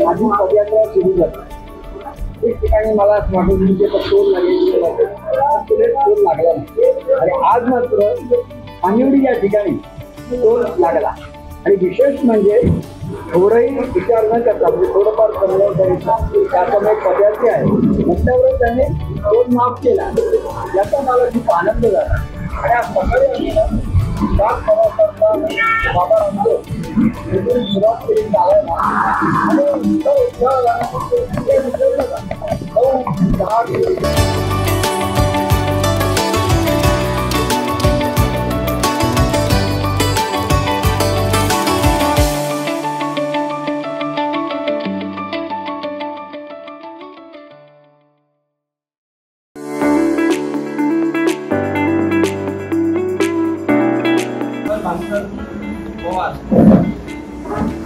माझी पदयात्रा सुरू झाली। एक ठिकाणी मला स्मार्टफोनचे टोल लागला नाही आणि आज मात्र पानिवडी या ठिकाणी टोल लागला। आणि विशेष म्हणजे थोडंही विचार न करता थोडंफार समजावून द्यायचं त्याच्यामुळे पदयात्री आहे म्हटल्यावर त्याने टोल माफ केला, याचा मला खूप आनंद झाला। आणि आज सकाळी बाबा रामदेव इथून सुरुवात केली चालायला आणि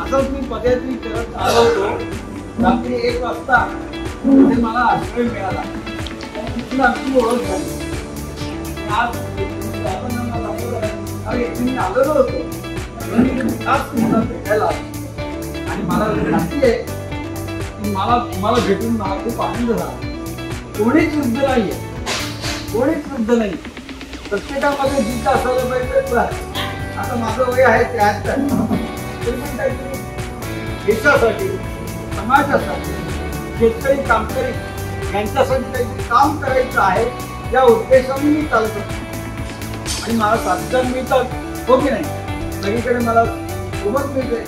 असंच मी पदयात्री करत आलो होतो। रात्री 1 वाजता मला आश्रय मिळाला, तिथून आमची ओळख झाली। आज मी आलेलो होतो आज तुम्हाला भेटायला आणि मला खात्री आहे की मला भेटून मला खूप आनंद झाला। कोणीच युद्ध नाहीये, कोणीच युद्ध नाही, प्रत्येकामध्ये जिद्द असायला पाहिजे। आता माझं वय आहे 73, देशासाठी समाजासाठी शेतकरी कामकरी यांच्यासाठी काहीतरी काम करायचं आहे या उद्देशाने मी चालत असतो। आणि मला साधन मिळतात हो की नाही, सगळीकडे मला सोबत मिळते।